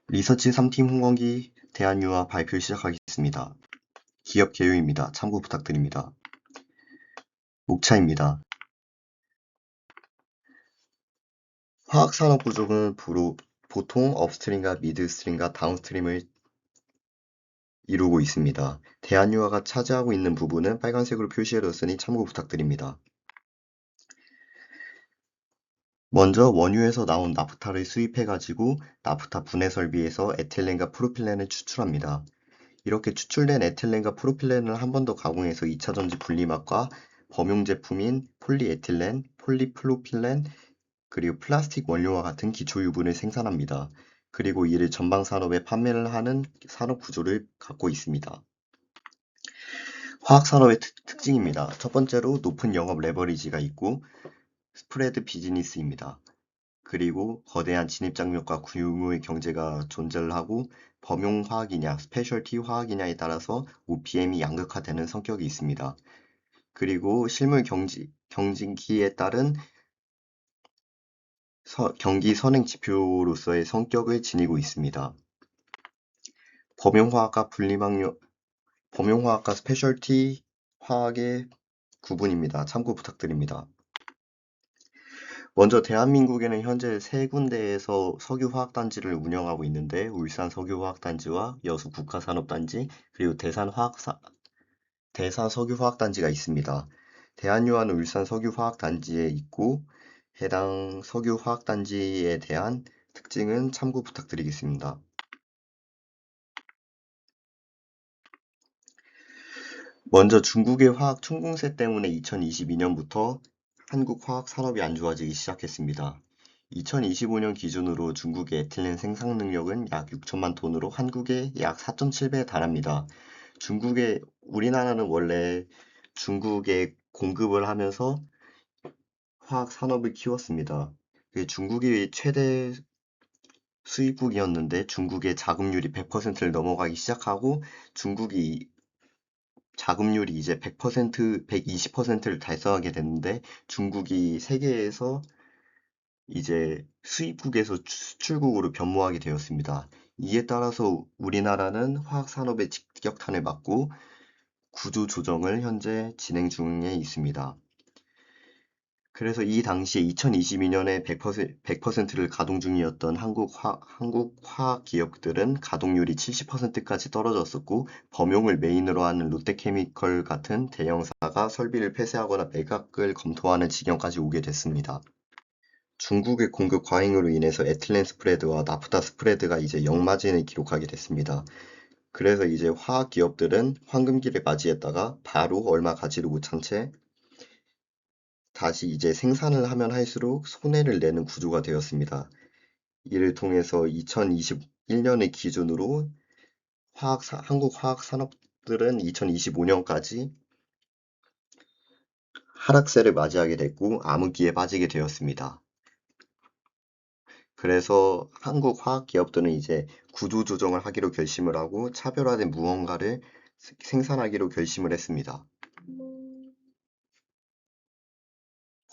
리서치 3팀 홍원기 대한유화 발표 시작하겠습니다. 기업 개요입니다. 참고 부탁드립니다. 목차입니다. 화학산업 부족은 보통 업스트림과 미드스트림과 다운스트림을 이루고 있습니다. 대한유화가 차지하고 있는 부분은 빨간색으로 표시해뒀으니 참고 부탁드립니다. 먼저 원유에서 나온 나프타를 수입해가지고 나프타 분해 설비에서 에틸렌과 프로필렌을 추출합니다. 이렇게 추출된 에틸렌과 프로필렌을 한 번 더 가공해서 2차 전지 분리막과 범용 제품인 폴리에틸렌, 폴리프로필렌, 그리고 플라스틱 원료와 같은 기초 유분을 생산합니다. 그리고 이를 전방 산업에 판매를 하는 산업 구조를 갖고 있습니다. 화학 산업의 특징입니다. 첫 번째로 높은 영업 레버리지가 있고 스프레드 비즈니스입니다. 그리고 거대한 진입장벽과 규모의 경제가 존재를 하고 범용 화학이냐, 스페셜티 화학이냐에 따라서 OPM이 양극화되는 성격이 있습니다. 그리고 실물 경진기에 따른 경기 선행 지표로서의 성격을 지니고 있습니다. 범용화학과 스페셜티 화학의 구분입니다. 참고 부탁드립니다. 먼저 대한민국에는 현재 세 군데에서 석유화학단지를 운영하고 있는데 울산 석유화학단지와 여수 국가산업단지 그리고 대산 석유화학단지가 있습니다. 대한유화는 울산 석유화학단지에 있고 해당 석유화학단지에 대한 특징은 참고 부탁드리겠습니다. 먼저 중국의 화학 총공세 때문에 2022년부터 한국 화학 산업이 안 좋아지기 시작했습니다. 2025년 기준으로 중국의 에틸렌 생산 능력은 약 6천만 톤으로 한국의 약 4.7배에 달합니다. 우리나라는 원래 중국에 공급을 하면서 화학 산업을 키웠습니다. 중국이 최대 수입국이었는데 중국의 자금률이 100%를 넘어가기 시작하고 중국이 자금률이 이제 100%, 120%를 달성하게 됐는데 중국이 세계에서 이제 수입국에서 수출국으로 변모하게 되었습니다. 이에 따라서 우리나라는 화학산업의 직격탄을 맞고 구조 조정을 현재 진행 중에 있습니다. 그래서 이 당시에 2022년에 100%를 가동 중이었던 한국 화학 기업들은 가동률이 70%까지 떨어졌었고 범용을 메인으로 하는 롯데케미컬 같은 대형사가 설비를 폐쇄하거나 매각을 검토하는 지경까지 오게 됐습니다. 중국의 공급 과잉으로 인해서 에틸렌 스프레드와 나프타 스프레드가 이제 역마진을 기록하게 됐습니다. 그래서 이제 화학 기업들은 황금기를 맞이했다가 바로 얼마 가지를 못한 채 다시 이제 생산을 하면 할수록 손해를 내는 구조가 되었습니다. 이를 통해서 2021년을 기준으로 한국 화학 산업들은 2025년까지 하락세를 맞이하게 됐고 암흑기에 빠지게 되었습니다. 그래서 한국 화학 기업들은 이제 구조 조정을 하기로 결심을 하고 차별화된 무언가를 생산하기로 결심을 했습니다.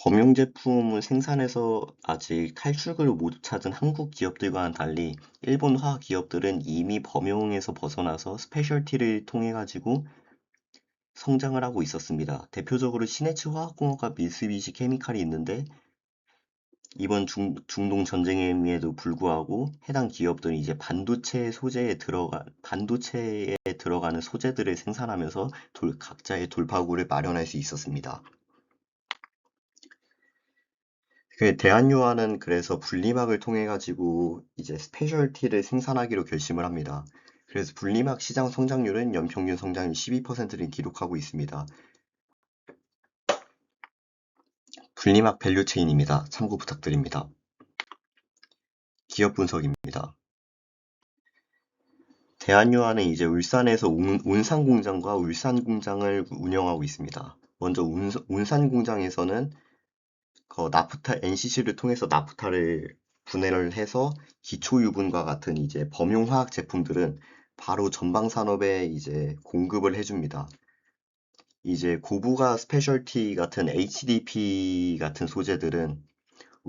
범용 제품을 생산해서 아직 탈출구를 못 찾은 한국 기업들과는 달리 일본 화학 기업들은 이미 범용에서 벗어나서 스페셜티를 통해 가지고 성장을 하고 있었습니다. 대표적으로 시네츠 화학공업과 미쓰비시 케미칼이 있는데 이번 중동 전쟁에도 불구하고 해당 기업들은 이제 반도체에 들어가는 소재들을 생산하면서 각자의 돌파구를 마련할 수 있었습니다. 대한유화는 그래서 분리막을 통해 가지고 이제 스페셜티를 생산하기로 결심을 합니다. 그래서 분리막 시장 성장률은 연평균 성장률 12%를 기록하고 있습니다. 분리막 밸류체인입니다. 참고 부탁드립니다. 기업 분석입니다. 대한유화는 이제 울산에서 온산 공장과 울산 공장을 운영하고 있습니다. 먼저 온산 공장에서는 NCC를 통해서 나프타를 분해를 해서 기초 유분과 같은 이제 범용 화학 제품들은 바로 전방 산업에 이제 공급을 해줍니다. 이제 고부가 스페셜티 같은 HDP 같은 소재들은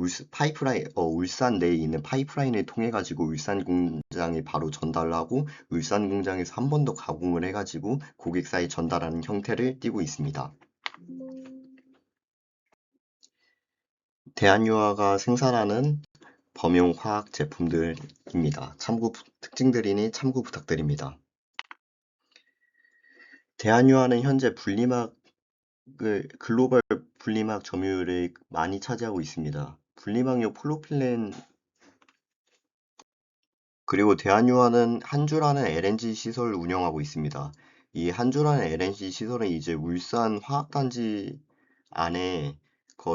울산 내에 있는 파이프라인을 통해 가지고 울산 공장에 바로 전달을 하고 울산 공장에서 한 번 더 가공을 해 가지고 고객사에 전달하는 형태를 띠고 있습니다. 대한유화가 생산하는 범용 화학 제품들입니다. 특징들이니 참고 부탁드립니다. 대한유화는 현재 글로벌 분리막 점유율을 많이 차지하고 있습니다. 분리막용 폴리필렌 그리고 대한유화는 한주라는 LNG 시설을 운영하고 있습니다. 이 한주라는 LNG 시설은 이제 울산 화학단지 안에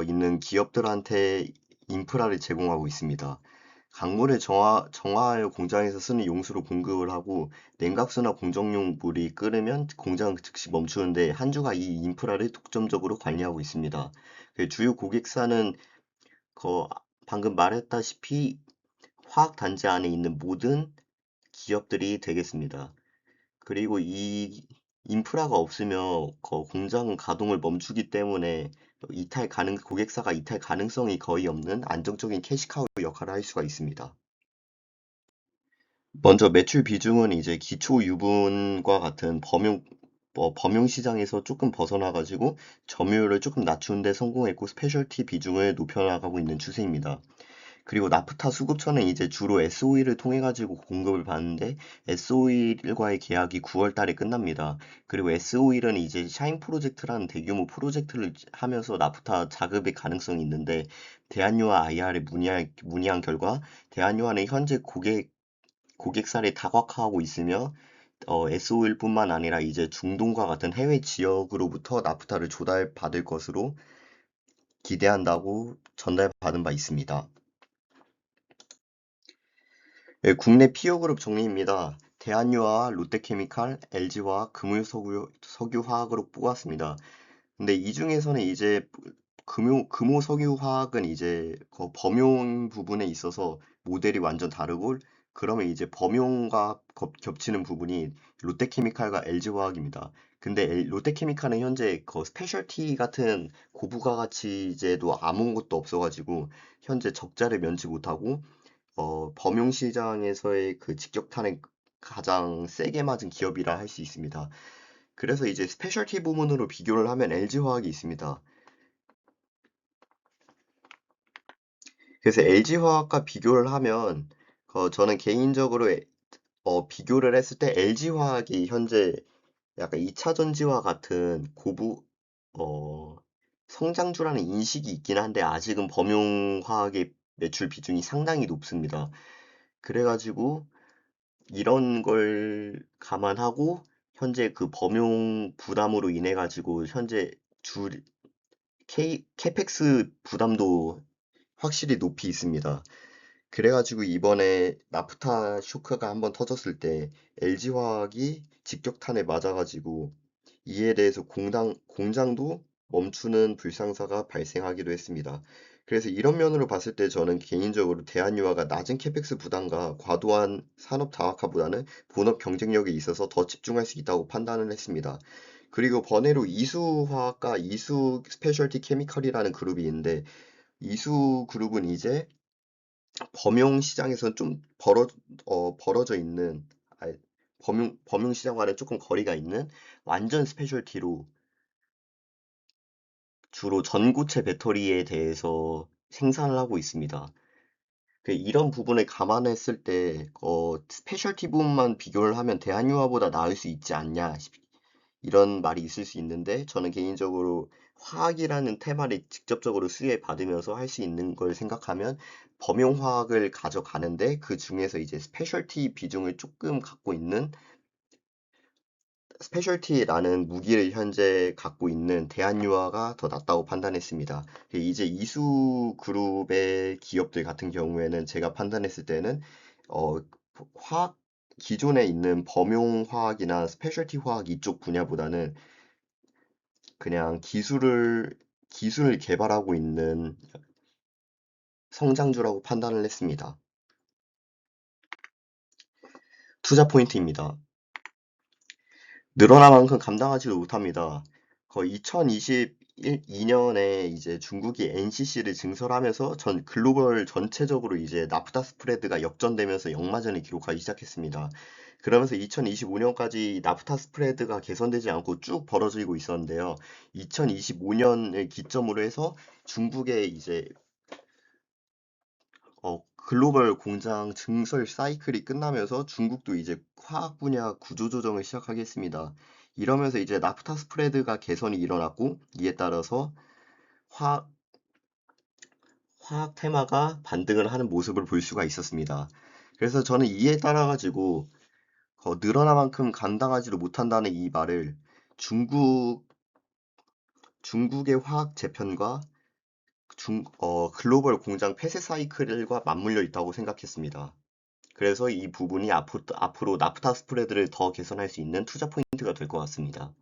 있는 기업들한테 인프라를 제공하고 있습니다. 강물을 정화하여 공장에서 쓰는 용수로 공급을 하고 냉각수나 공정용 물이 끓으면 공장은 즉시 멈추는데 한주가 이 인프라를 독점적으로 관리하고 있습니다. 주요 고객사는 그 방금 말했다시피 화학단지 안에 있는 모든 기업들이 되겠습니다. 그리고 이 인프라가 없으면 공장은 가동을 멈추기 때문에 고객사가 이탈 가능성이 거의 없는 안정적인 캐시카우 역할을 할 수가 있습니다. 먼저 매출 비중은 이제 기초 유분과 같은 범용 시장에서 조금 벗어나가지고 점유율을 조금 낮추는데 성공했고 스페셜티 비중을 높여나가고 있는 추세입니다. 그리고 나프타 수급처는 이제 주로 SOE를 통해 가지고 공급을 받는데 SOE과의 계약이 9월 달에 끝납니다. 그리고 SOE는 이제 샤인 프로젝트라는 대규모 프로젝트를 하면서 나프타 자급의 가능성이 있는데 대한유화 IR에 문의한 결과 대한유화는 현재 고객사를 다각화하고 있으며 SOE일 뿐만 아니라 이제 중동과 같은 해외 지역으로부터 나프타를 조달받을 것으로 기대한다고 전달받은 바 있습니다. 예, 국내 피어그룹 정리입니다. 대한유화와 롯데케미칼, LG화학, 금호석유화학으로 뽑았습니다. 근데 이 중에서는 이제 금호석유화학은 이제 범용 부분에 있어서 모델이 완전 다르고 그러면 이제 범용과 겹치는 부분이 롯데케미칼과 LG화학입니다. 근데 롯데케미칼은 현재 스페셜티 같은 고부가가치제도 아무것도 없어가지고 현재 적자를 면치 못하고 범용 시장에서의 그 직격탄에 가장 세게 맞은 기업이라 할 수 있습니다. 그래서 이제 스페셜티 부문으로 비교를 하면 LG화학이 있습니다. 그래서 LG화학과 비교를 하면 저는 개인적으로 비교를 했을 때 LG화학이 현재 약간 2차 전지와 같은 어, 성장주라는 인식이 있긴 한데 아직은 범용화학의 매출 비중이 상당히 높습니다. 그래가지고 이런 걸 감안하고 현재 그 범용 부담으로 인해 가지고 현재 주 캐펙스 부담도 확실히 높이 있습니다. 그래가지고 이번에 나프타 쇼크가 한번 터졌을 때 LG화학이 직격탄에 맞아가지고 이에 대해서 공장도 멈추는 불상사가 발생하기도 했습니다. 그래서 이런 면으로 봤을 때 저는 개인적으로 대한유화가 낮은 캐펙스 부담과 과도한 산업 다각화보다는 본업 경쟁력에 있어서 더 집중할 수 있다고 판단을 했습니다. 그리고 번외로 이수화학과 이수 스페셜티 케미컬이라는 그룹이 있는데 이수 그룹은 이제 범용 시장에서는 좀 벌어져 있는 범용 시장과는 조금 거리가 있는 완전 스페셜티로 주로 전고체 배터리에 대해서 생산을 하고 있습니다. 이런 부분을 감안했을 때 스페셜티 부분만 비교를 하면 대한유화보다 나을 수 있지 않냐 이런 말이 있을 수 있는데 저는 개인적으로 화학이라는 테마를 직접적으로 수혜 받으면서 할 수 있는 걸 생각하면 범용화학을 가져가는데 그 중에서 이제 스페셜티 비중을 조금 갖고 있는 스페셜티라는 무기를 현재 갖고 있는 대한유화가 더 낫다고 판단했습니다. 이제 이수 그룹의 기업들 같은 경우에는 제가 판단했을 때는 어, 화학 기존에 있는 범용 화학이나 스페셜티 화학 이쪽 분야보다는 그냥 기술을 개발하고 있는 성장주라고 판단을 했습니다. 투자 포인트입니다. 늘어난 만큼 감당하지도 못합니다. 거의 2012년에 이제 중국이 NCC를 증설하면서 전 글로벌 전체적으로 이제 나프타 스프레드가 역전되면서 역마전을 기록하기 시작했습니다. 그러면서 2025년까지 나프타 스프레드가 개선되지 않고 쭉 벌어지고 있었는데요. 2025년을 기점으로 해서 중국의 이제 글로벌 공장 증설 사이클이 끝나면서 중국도 이제 화학 분야 구조 조정을 시작하겠습니다. 이러면서 이제 나프타 스프레드가 개선이 일어났고 이에 따라서 화, 화학 테마가 반등을 하는 모습을 볼 수가 있었습니다. 그래서 저는 이에 따라 가지고 늘어난 만큼 감당하지도 못한다는 이 말을 중국의 화학 재편과 글로벌 공장 폐쇄 사이클과 맞물려 있다고 생각했습니다. 그래서 이 부분이 앞으로 나프타 스프레드를 더 개선할 수 있는 투자 포인트가 될 것 같습니다.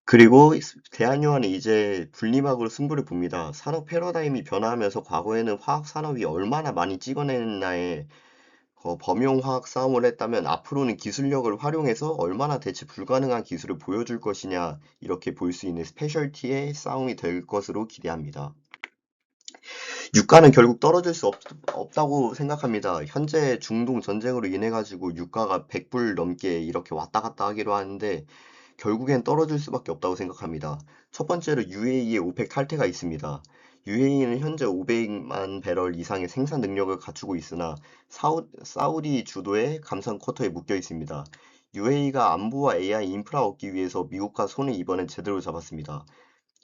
그리고 대한유한이 이제 분리막으로 승부를 봅니다. 산업 패러다임이 변화하면서 과거에는 화학 산업이 얼마나 많이 찍어내느냐에 범용화학 싸움을 했다면 앞으로는 기술력을 활용해서 얼마나 대체 불가능한 기술을 보여줄 것이냐 이렇게 볼 수 있는 스페셜티의 싸움이 될 것으로 기대합니다. 유가는 결국 떨어질 수 없다고 생각합니다. 현재 중동 전쟁으로 인해 가지고 유가가 100불 넘게 이렇게 왔다 갔다 하기로 하는데 결국엔 떨어질 수밖에 없다고 생각합니다. 첫 번째로 UAE의 오펙 탈퇴가 있습니다. UAE는 현재 500만 배럴 이상의 생산 능력을 갖추고 있으나 사우디 주도의 감산 쿼터에 묶여 있습니다. UAE가 안보와 AI 인프라 얻기 위해서 미국과 손을 이번엔 제대로 잡았습니다.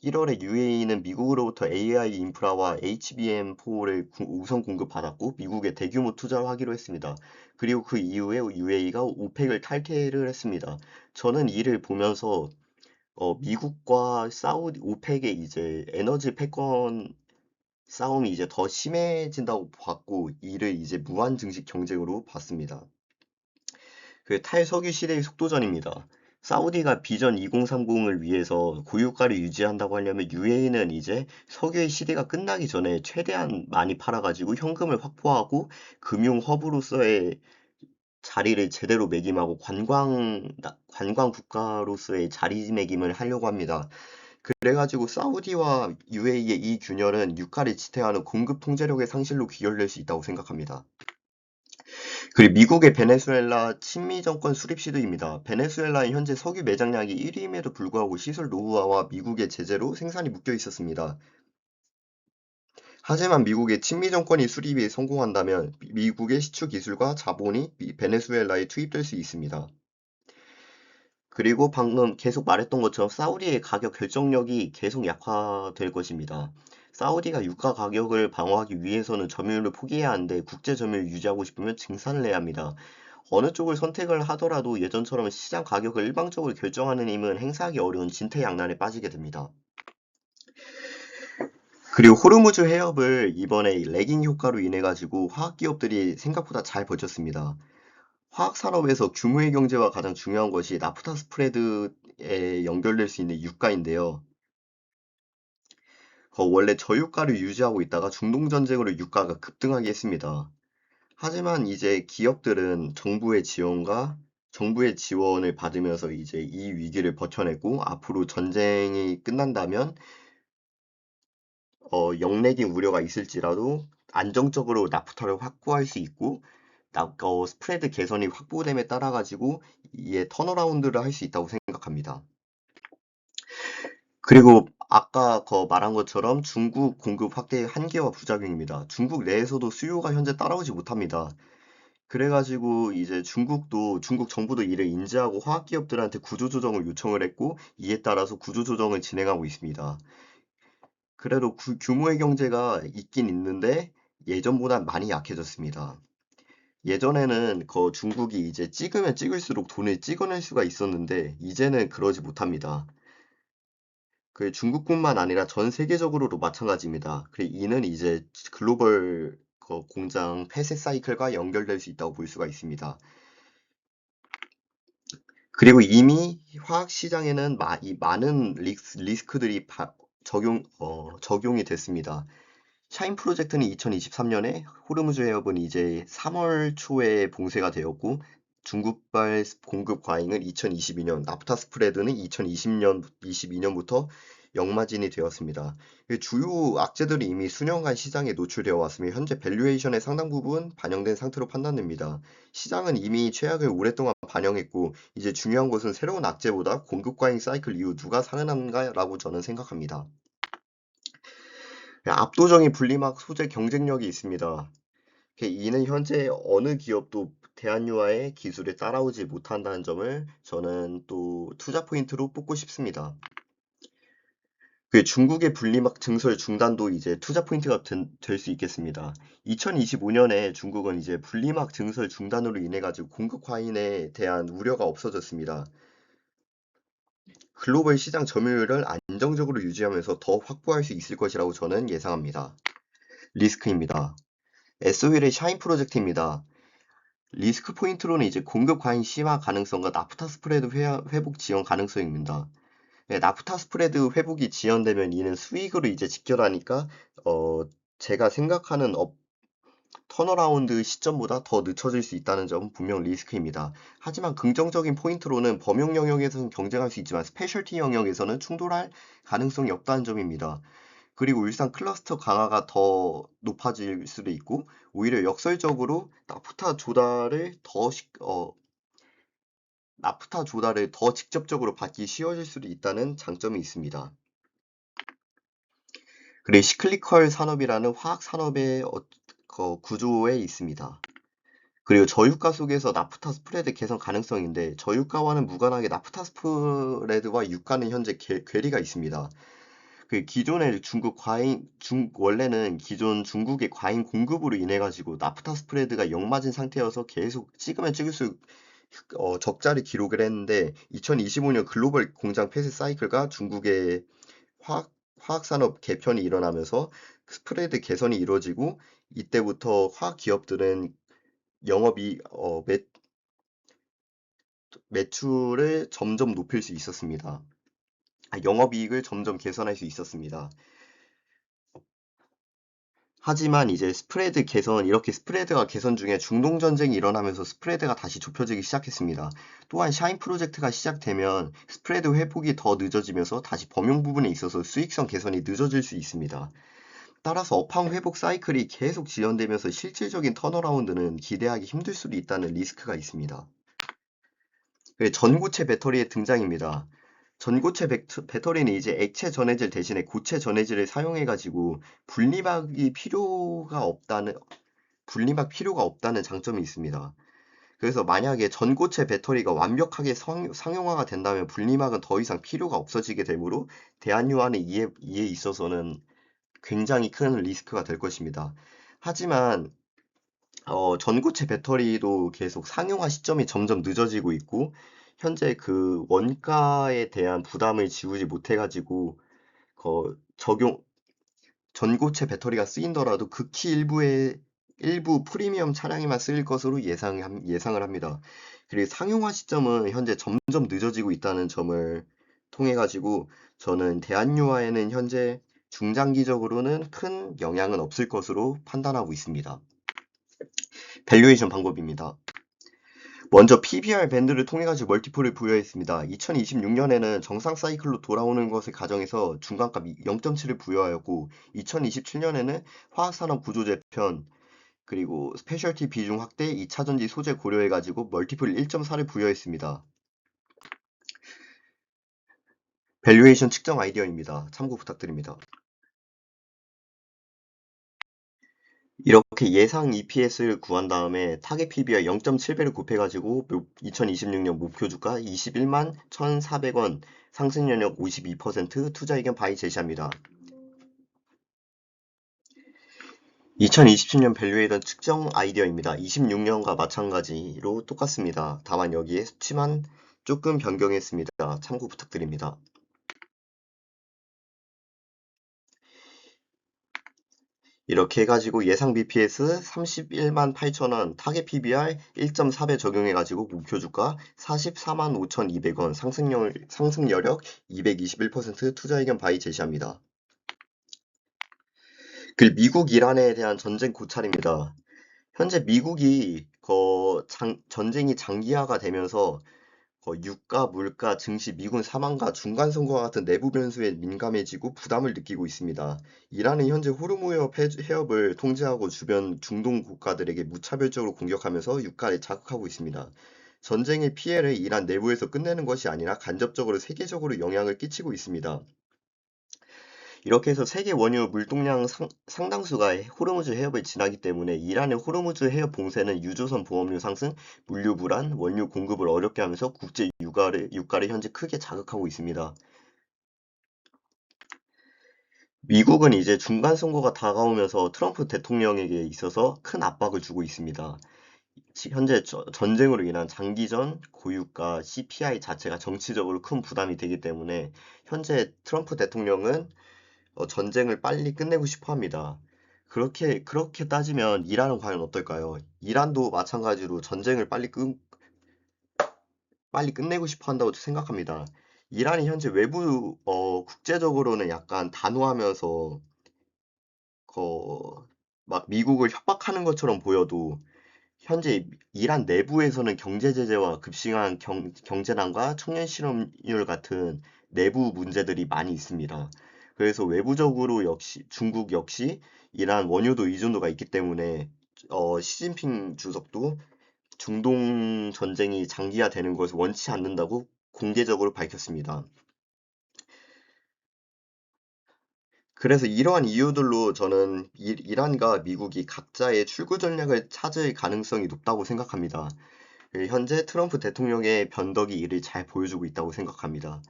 1월에 UAE는 미국으로부터 AI 인프라와 HBM4를 우선 공급받았고 미국에 대규모 투자를 하기로 했습니다. 그리고 그 이후에 UAE가 오펙을 탈퇴를 했습니다. 저는 이를 보면서 미국과 사우디 오펙의 이제 에너지 패권 싸움이 이제 더 심해진다고 봤고 이를 이제 무한 증식 경쟁으로 봤습니다. 그 탈석유 시대의 속도전입니다. 사우디가 비전 2030을 위해서 고유가를 유지한다고 하려면 UAE는 이제 석유의 시대가 끝나기 전에 최대한 많이 팔아가지고 현금을 확보하고 금융 허브로서의 자리를 제대로 매김하고 관광 국가로서의 자리매김을 하려고 합니다. 그래가지고 사우디와 UAE의 이 균열은 유가를 지탱하는 공급 통제력의 상실로 귀결될 수 있다고 생각합니다. 그리고 미국의 베네수엘라 친미 정권 수립 시도입니다. 베네수엘라는 현재 석유 매장량이 1위임에도 불구하고 시설 노후화와 미국의 제재로 생산이 묶여 있었습니다. 하지만 미국의 친미 정권이 수립에 성공한다면 미국의 시추 기술과 자본이 베네수엘라에 투입될 수 있습니다. 그리고 방금 계속 말했던 것처럼 사우디의 가격 결정력이 계속 약화될 것입니다. 사우디가 유가 가격을 방어하기 위해서는 점유율을 포기해야 하는데 국제 점유율을 유지하고 싶으면 증산을 해야 합니다. 어느 쪽을 선택을 하더라도 예전처럼 시장 가격을 일방적으로 결정하는 힘은 행사하기 어려운 진퇴양난에 빠지게 됩니다. 그리고 호르무즈 해협을 이번에 레깅 효과로 인해 가지고 화학 기업들이 생각보다 잘 버텼습니다. 화학 산업에서 규모의 경제와 가장 중요한 것이 나프타 스프레드에 연결될 수 있는 유가인데요. 원래 저유가를 유지하고 있다가 중동 전쟁으로 유가가 급등하게 했습니다. 하지만 이제 기업들은 정부의 지원을 받으면서 이제 이 위기를 버텨내고 앞으로 전쟁이 끝난다면 역내긴 우려가 있을지라도 안정적으로 나프타를 확보할 수 있고 스프레드 개선이 확보됨에 따라 가지고 이에 턴어라운드를 할 수 있다고 생각합니다. 그리고 아까 말한 것처럼 중국 공급 확대의 한계와 부작용입니다. 중국 내에서도 수요가 현재 따라오지 못합니다. 그래가지고 이제 중국 정부도 이를 인지하고 화학기업들한테 구조조정을 요청을 했고 이에 따라서 구조조정을 진행하고 있습니다. 그래도 규모의 경제가 있긴 있는데 예전보단 많이 약해졌습니다. 예전에는 중국이 이제 찍으면 찍을수록 돈을 찍어낼 수가 있었는데 이제는 그러지 못합니다. 그 중국뿐만 아니라 전 세계적으로도 마찬가지입니다. 이는 이제 글로벌 공장 폐쇄 사이클과 연결될 수 있다고 볼 수가 있습니다. 그리고 이미 화학 시장에는 이 많은 리스크들이 적용이 됐습니다. 샤인 프로젝트는 2023년에 호르무즈 해협은 이제 3월 초에 봉쇄가 되었고 중국발 공급 과잉은 2022년, 나프타 스프레드는 22년부터 역마진이 되었습니다. 주요 악재들이 이미 수년간 시장에 노출되어 왔으며 현재 밸류에이션의 상당 부분 반영된 상태로 판단됩니다. 시장은 이미 최악을 오랫동안 반영했고 이제 중요한 것은 새로운 악재보다 공급 과잉 사이클 이후 누가 살아남는가라고 저는 생각합니다. 압도적인 분리막 소재 경쟁력이 있습니다. 이는 현재 어느 기업도 대한유화의 기술에 따라오지 못한다는 점을 저는 또 투자 포인트로 뽑고 싶습니다. 중국의 분리막 증설 중단도 이제 투자 포인트가 될 수 있겠습니다. 2025년에 중국은 이제 분리막 증설 중단으로 인해 가지고 공급 과잉에 대한 우려가 없어졌습니다. 글로벌 시장 점유율을 안정적으로 유지하면서 더 확보할 수 있을 것이라고 저는 예상합니다. 리스크입니다. SOL의 샤인 프로젝트입니다. 리스크 포인트로는 이제 공급 과잉 심화 가능성과 나프타 스프레드 회복 지연 가능성입니다. 네, 나프타 스프레드 회복이 지연되면 이는 수익으로 이제 직결하니까 제가 생각하는 턴어라운드 시점보다 더 늦춰질 수 있다는 점은 분명 리스크입니다. 하지만 긍정적인 포인트로는 범용 영역에서는 경쟁할 수 있지만 스페셜티 영역에서는 충돌할 가능성이 없다는 점입니다. 그리고 일산 클러스터 강화가 더 높아질 수도 있고 오히려 역설적으로 나프타 조달을 더 직접적으로 받기 쉬워질 수도 있다는 장점이 있습니다. 그리고 시클리컬 산업이라는 화학 산업의 구조에 있습니다. 그리고 저유가 속에서 나프타 스프레드 개선 가능성인데 저유가와는 무관하게 나프타 스프레드와 유가는 현재 괴리가 있습니다. 기존의 원래는 기존 중국의 과잉 공급으로 인해 가지고 나프타 스프레드가 역마진 상태여서 계속 찍으면 찍을수록 적자를 기록을 했는데 2025년 글로벌 공장 폐쇄 사이클과 중국의 화학산업 개편이 일어나면서 스프레드 개선이 이루어지고 이때부터 화학 기업들은 영업이 매출을 점점 높일 수 있었습니다. 영업이익을 점점 개선할 수 있었습니다. 하지만 이제 이렇게 스프레드가 개선 중에 중동 전쟁이 일어나면서 스프레드가 다시 좁혀지기 시작했습니다. 또한 샤인 프로젝트가 시작되면 스프레드 회복이 더 늦어지면서 다시 범용 부분에 있어서 수익성 개선이 늦어질 수 있습니다. 따라서 업황 회복 사이클이 계속 지연되면서 실질적인 턴어라운드는 기대하기 힘들 수도 있다는 리스크가 있습니다. 전고체 배터리의 등장입니다. 전고체 배터리는 이제 액체 전해질 대신에 고체 전해질을 사용해가지고 분리막 필요가 없다는 장점이 있습니다. 그래서 만약에 전고체 배터리가 완벽하게 상용화가 된다면 분리막은 더 이상 필요가 없어지게 되므로 대한유화의 이에 있어서는 굉장히 큰 리스크가 될 것입니다. 하지만 전고체 배터리도 계속 상용화 시점이 점점 늦어지고 있고 현재 그 원가에 대한 부담을 지우지 못해가지고 전고체 배터리가 쓰인더라도 극히 일부 프리미엄 차량에만 쓰일 것으로 예상을 합니다. 그리고 상용화 시점은 현재 점점 늦어지고 있다는 점을 통해 가지고 저는 대한유화에는 현재 중장기적으로는 큰 영향은 없을 것으로 판단하고 있습니다. 밸류에이션 방법입니다. 먼저 PBR 밴드를 통해 가지고 멀티플을 부여했습니다. 2026년에는 정상 사이클로 돌아오는 것을 가정해서 중간값 0.7을 부여하였고 2027년에는 화학산업 구조 재편 그리고 스페셜티 비중 확대 2차전지 소재 고려해 가지고 멀티플 1.4를 부여했습니다. 밸류에이션 측정 아이디어입니다. 참고 부탁드립니다. 이렇게 예상 EPS를 구한 다음에 타겟 PBR 0.7배를 곱해가지고 2026년 목표 주가 21만 1,400원, 상승 연력 52%, 투자 의견 바이 제시합니다. 2027년 밸류에이션 측정 아이디어입니다. 26년과 마찬가지로 똑같습니다. 다만 여기에 수치만 조금 변경했습니다. 참고 부탁드립니다. 이렇게 해가지고 예상 BPS 31만 8천원, 타겟 PBR 1.4배 적용해가지고 목표 주가 44만 5,200원, 상승 여력 221%, 투자 의견 바이 제시합니다. 미국 이란에 대한 전쟁 고찰입니다. 현재 미국이 전쟁이 장기화가 되면서 유가, 물가, 증시, 미군 사망과 중간 선거와 같은 내부 변수에 민감해지고 부담을 느끼고 있습니다. 이란은 현재 호르무즈 해협을 통제하고 주변 중동 국가들에게 무차별적으로 공격하면서 유가를 자극하고 있습니다. 전쟁의 피해를 이란 내부에서 끝내는 것이 아니라 간접적으로 세계적으로 영향을 끼치고 있습니다. 이렇게 해서 세계 원유 물동량 상당수가 호르무즈 해협을 지나기 때문에 이란의 호르무즈 해협 봉쇄는 유조선 보험료 상승, 물류 불안, 원유 공급을 어렵게 하면서 국제 유가를 현재 크게 자극하고 있습니다. 미국은 이제 중간 선거가 다가오면서 트럼프 대통령에게 있어서 큰 압박을 주고 있습니다. 현재 전쟁으로 인한 장기전, 고유가, CPI 자체가 정치적으로 큰 부담이 되기 때문에 현재 트럼프 대통령은 전쟁을 빨리 끝내고 싶어 합니다. 그렇게 따지면 이란은 과연 어떨까요? 이란도 마찬가지로 전쟁을 빨리 끝내고 싶어 한다고 생각합니다. 이란이 현재 국제적으로는 약간 단호하면서, 막 미국을 협박하는 것처럼 보여도 현재 이란 내부에서는 경제 제재와 급증한 경제난과 청년 실업률 같은 내부 문제들이 많이 있습니다. 그래서 외부적으로 역시 중국 역시 이란 원유도 의존도가 있기 때문에 시진핑 주석도 중동 전쟁이 장기화되는 것을 원치 않는다고 공개적으로 밝혔습니다. 그래서 이러한 이유들로 저는 이란과 미국이 각자의 출구 전략을 찾을 가능성이 높다고 생각합니다. 현재 트럼프 대통령의 변덕이 이를 잘 보여주고 있다고 생각합니다.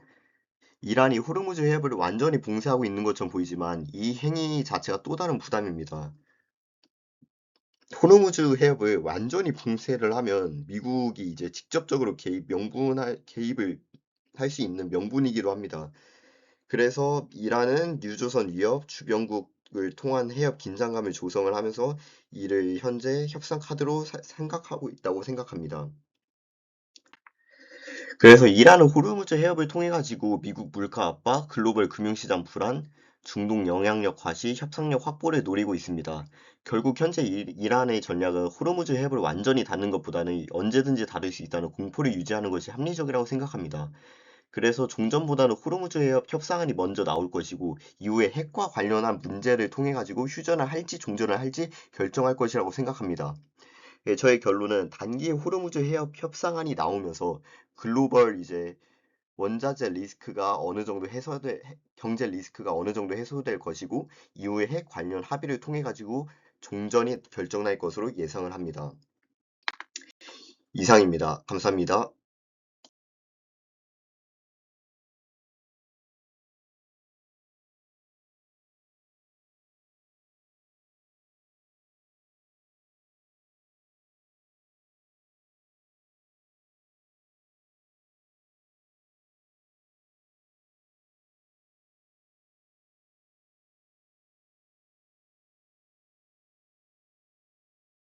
이란이 호르무즈 해협을 완전히 봉쇄하고 있는 것처럼 보이지만 이 행위 자체가 또 다른 부담입니다. 호르무즈 해협을 완전히 봉쇄를 하면 미국이 이제 직접적으로 개입을 할 수 있는 명분이기도 합니다. 그래서 이란은 유조선 위협, 주변국을 통한 해협 긴장감을 조성을 하면서 이를 현재 협상 카드로 생각하고 있다고 생각합니다. 그래서 이란은 호르무즈 해협을 통해 가지고 미국 물가 압박, 글로벌 금융시장 불안, 중동 영향력 과시, 협상력 확보를 노리고 있습니다. 결국 현재 이란의 전략은 호르무즈 해협을 완전히 닫는 것보다는 언제든지 닫을 수 있다는 공포를 유지하는 것이 합리적이라고 생각합니다. 그래서 종전보다는 호르무즈 해협 협상안이 먼저 나올 것이고 이후에 핵과 관련한 문제를 통해 가지고 휴전을 할지 종전을 할지 결정할 것이라고 생각합니다. 예, 저의 결론은 단기 호르무즈 해협 협상안이 나오면서 글로벌 이제 원자재 리스크가 어느 정도 경제 리스크가 어느 정도 해소될 것이고 이후에 핵 관련 합의를 통해 가지고 종전이 결정날 것으로 예상을 합니다. 이상입니다. 감사합니다.